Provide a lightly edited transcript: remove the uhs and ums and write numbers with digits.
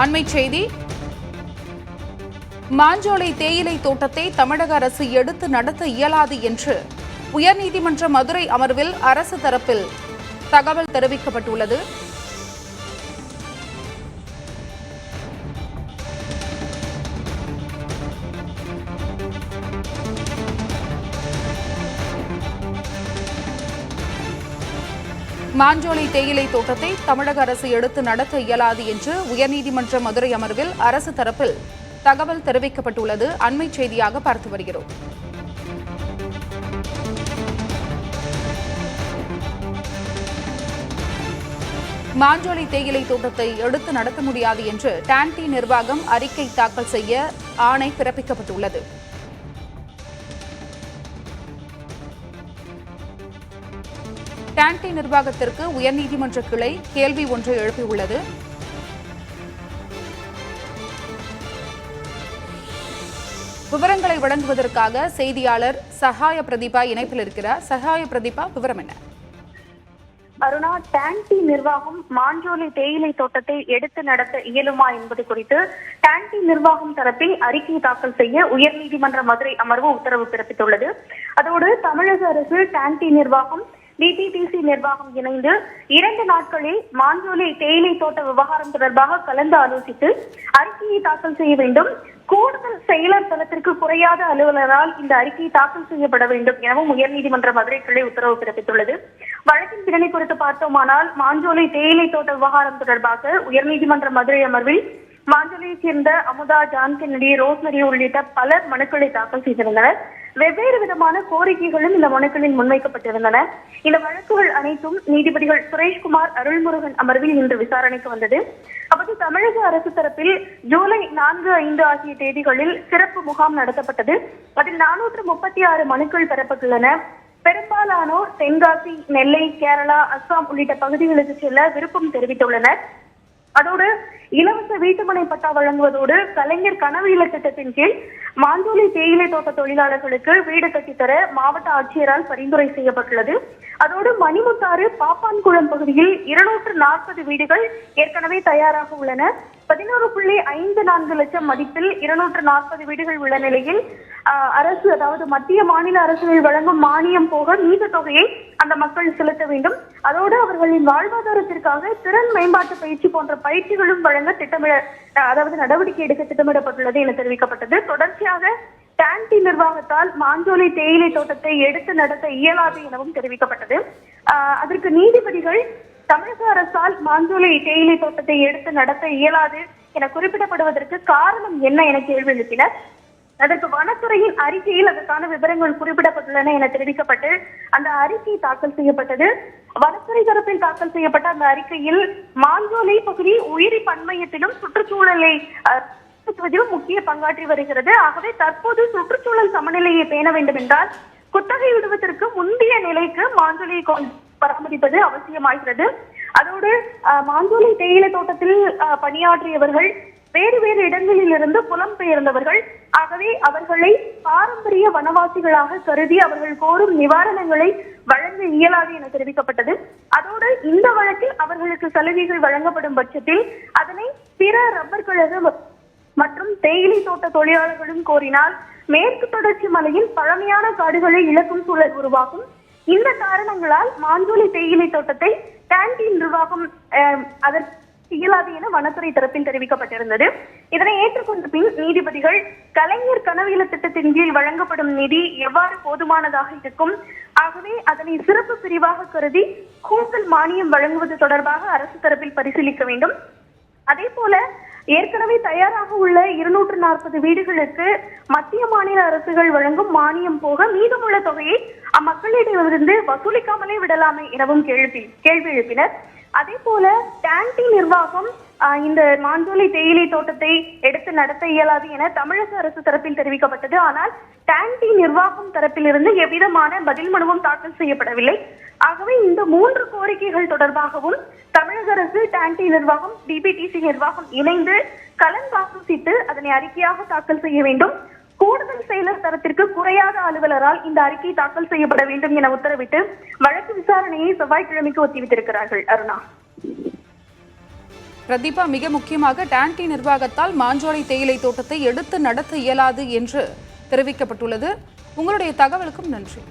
அண்மை செய்தி. மாஞ்சோலை தேயிலை தோட்டத்தை தமிழக அரசு எடுத்து நடத்த இயலாது என்று உயர்நீதிமன்ற மதுரை அமர்வில் அரசு தரப்பில் தகவல் தெரிவிக்கப்பட்டுள்ளது. மாஞ்சோலை தேயிலை தோட்டத்தை தமிழக அரசு எடுத்து நடத்த இயலாது என்று உயர்நீதிமன்ற மதுரை அமர்வில் அரசு தரப்பில் தகவல் தெரிவிக்கப்பட்டுள்ளது. அண்மை செய்தியாக பார்த்து வருகிறோம். மாஞ்சோலை தேயிலை தோட்டத்தை எடுத்து நடத்த முடியாது என்று டான்டி நிர்வாகம் அறிக்கை தாக்கல் செய்ய ஆணை பிறப்பிக்கப்பட்டுள்ளது. டான்டி நிர்வாகத்திற்கு உயர்நீதிமன்ற கிளை கேள்வி ஒன்றை எழுப்பியுள்ளது. விவரங்களை வழங்குவதற்காக செய்தியாளர் சகாய பிரதீபா இணைப்பில் இருக்கிறார். சகாய பிரதீபா, விவரம் என்ன? அருணா, டான்டி நிர்வாகம் மாஞ்சோலை தேயிலை தோட்டத்தை எடுத்து நடத்த இயலுமா என்பது குறித்து டான்டி நிர்வாகம் தரப்பில் அறிக்கை தாக்கல் செய்ய உயர்நீதிமன்ற மதுரை அமர்வு உத்தரவு பிறப்பித்துள்ளது. அதோடு தமிழக அரசு, டான்டி நிர்வாகம், டிடிடிசி நிர்வாகம் இணைந்து 2 நாட்களில் மாஞ்சோலை தேயிலை தோட்ட விவகாரம் தொடர்பாக கலந்து ஆலோசித்து அறிக்கையை தாக்கல் செய்ய வேண்டும். கூடுதல் செயலர் தளத்திற்கு குறையாத அலுவலரால் இந்த அறிக்கை தாக்கல் செய்யப்பட வேண்டும் எனவும் உயர்நீதிமன்ற மதுரை கிளை உத்தரவு பிறப்பித்துள்ளது. வழக்கின் பின்னணி குறித்து பார்த்தோமானால், மாஞ்சோலை தேயிலை தோட்ட விவகாரம் தொடர்பாக உயர்நீதிமன்ற மதுரை அமர்வில் மாஞ்சோலையைச் சேர்ந்த அமுதா, ஜான் கென்னடி, ரோஸ்மரி உள்ளிட்ட பலர் மனுக்களை தாக்கல் செய்திருந்தனர். வெவ்வேறு விதமான கோரிக்கைகளும் இந்த மனுக்களில் முன்வைக்கப்பட்டிருந்தன. இந்த வழக்குகள் அனைத்தும் நீதிபதிகள் சுரேஷ்குமார், அருள்முருகன் அமர்வில் இன்று விசாரணைக்கு வந்தது. அப்போது தமிழக அரசு தரப்பில் ஜூலை 4, 5 ஆகிய தேதிகளில் சிறப்பு முகாம் நடத்தப்பட்டது. அதில் 436 மனுக்கள் பெறப்பட்டுள்ளன. பெரும்பாலானோர் தென்காசி, நெல்லை, கேரளா, அஸ்ஸாம் உள்ளிட்ட பகுதிகளுக்கு செல்ல விருப்பம் தெரிவித்துள்ளனர். அதோடு இலவச வீட்டுமனை பட்டா வழங்குவதோடு கலைஞர் கனவு இல்ல திட்டத்தின் கீழ் மாஞ்சோலை தேயிலை தோட்ட தொழிலாளர்களுக்கு வீடு கட்டித்தர மாவட்ட ஆட்சியரால் பரிந்துரை செய்யப்பட்டுள்ளது. அதோடு மணிமுத்தாறு, பாப்பான்குளம் பகுதியில் 240 வீடுகள் ஏற்கனவே தயாராக உள்ளன. 11.54 லட்சம் மதிப்பில் 240 வீடுகள் உள்ள நிலையில் அரசு, அதாவது மத்திய மாநில அரசுகள் வழங்கும் மானியம் போக மீத தொகையை அந்த மக்கள் செலுத்த வேண்டும். அதோடு அவர்களின் வாழ்வாதாரத்திற்காக திறன் மேம்பாட்டு பயிற்சி போன்ற பயிற்சிகளும் வழங்க நடவடிக்கை எடுக்க திட்டமிடப்பட்டுள்ளது என தெரிவிக்கப்பட்டது. தொடர்ச்சியாக டான்டி நிர்வாகத்தால் மாஞ்சோலை தேயிலை தோட்டத்தை எடுத்து நடத்த இயலாது எனவும் தெரிவிக்கப்பட்டது. அதற்கு நீதிபதிகள் தமிழக அரசால் மாஞ்சோலை தேயிலை தோட்டத்தை எடுத்து நடத்த இயலாது என குறிப்பிடப்படுவதற்கு காரணம் என்ன என கேள்வி எழுப்பினர். அதற்கு வனத்துறையின் அறிக்கையில் அதற்கான விவரங்கள் குறிப்பிடப்பட்டுள்ளன என தெரிவிக்கப்பட்டு அந்த அறிக்கை தாக்கல் செய்யப்பட்டது. வனத்துறை தரப்பில் தாக்கல் செய்யப்பட்ட அந்த அறிக்கையில் மாஞ்சோலை பகுதி உயிரி பன்மையத்திலும் சுற்றுச்சூழலை முக்கிய பங்காற்றி வருகிறது. ஆகவே தற்போது சுற்றுச்சூழல் சமநிலையை பேண வேண்டும் என்றால் குத்தகை விடுவதற்கு முந்தைய நிலைக்கு மாஞ்சோலை பராமரிப்பது அவசியமாகிறது. அதோடு மாஞ்சோலை தேயிலை தோட்டத்தில் பணியாற்றியவர்கள் வேறு வேறு இடங்களில் இருந்து புலம்பெயர்ந்தவர்கள். ஆகவே அவர்களை பாரம்பரிய வனவாசிகளாக கருதி அவர்கள் கோரும் நிவாரணங்களை வழங்க இயலாது என தெரிவிக்கப்பட்டது. அதோடு இந்த வழக்கில் அவர்களுக்கு சலுகைகள் வழங்கப்படும் பட்சத்தில் அதனை பிற ரப்பர் கழக மற்றும் தேயிலை தோட்ட தொழிலாளர்களும் கோரினால் மேற்கு தொடர்ச்சி மலையின் பழமையான காடுகளை இழக்கும் சூழல் உருவாகும். இந்த காரணங்களால் மாஞ்சோலை தேயிலை தோட்டத்தை டான்டி நிர்வாகம் அதற்கு இயலாது என வனத்துறை தரப்பில் தெரிவிக்கப்பட்டிருந்தது. இதனை ஏற்றுக்கொண்ட பின் நீதிபதிகள் கலைஞர் கனவு இல்ல திட்டத்தின் கீழ் வழங்கப்படும் நிதி எவ்வாறு போதுமானதாக இருக்கும், ஆகவே அதனை சிறப்பு பிரிவாக கருதி கூடுதல் மானியம் வழங்குவது தொடர்பாக அரசு தரப்பில் பரிசீலிக்க வேண்டும். அதே போல ஏற்கனவே தயாராக உள்ள 240 வீடுகளுக்கு மத்திய மாநில அரசுகள் வழங்கும் மானியம் போக மீதமுள்ள தொகையை அம்மக்களிடமிருந்து வசூலிக்காமலே விடலாமே எனவும் கேள்வி எழுப்பினர். அதே போல டான்டி நிர்வாகம் இந்த மாஞ்சோலை தேயிலை தோட்டத்தை எடுத்து நடத்த இயலாது என தமிழக அரசு தரப்பில் தெரிவிக்கப்பட்டது. ஆனால் டான்டி நிர்வாகம் தரப்பிலிருந்து எவ்விதமான பதில் மனுவும் தாக்கல் செய்யப்படவில்லை. ஆகவே இந்த 3 கோரிக்கைகள் தொடர்பாகவும் தமிழக அரசு, டான்டி நிர்வாகம், டிபிடிசி நிர்வாகம் இணைந்து கலந்தாலோசித்து அதனை அறிக்கையாக தாக்கல் செய்ய வேண்டும். கூடுதல் செயலர் தரத்திற்கு குறையாத அலுவலரால் இந்த அறிக்கை தாக்கல் செய்யப்பட வேண்டும் என உத்தரவிட்டு வழக்கு விசாரணையை செவ்வாய்க்கிழமைக்கு ஒத்திவைத்திருக்கிறார்கள். அருணா. பிரதீபா, மிக முக்கியமாக டான்டி நிர்வாகத்தால் மாஞ்சோலை தேயிலை தோட்டத்தை எடுத்து நடத்த இயலாது என்று தெரிவிக்கப்பட்டுள்ளது. உங்களுடைய தகவலுக்கும் நன்றி.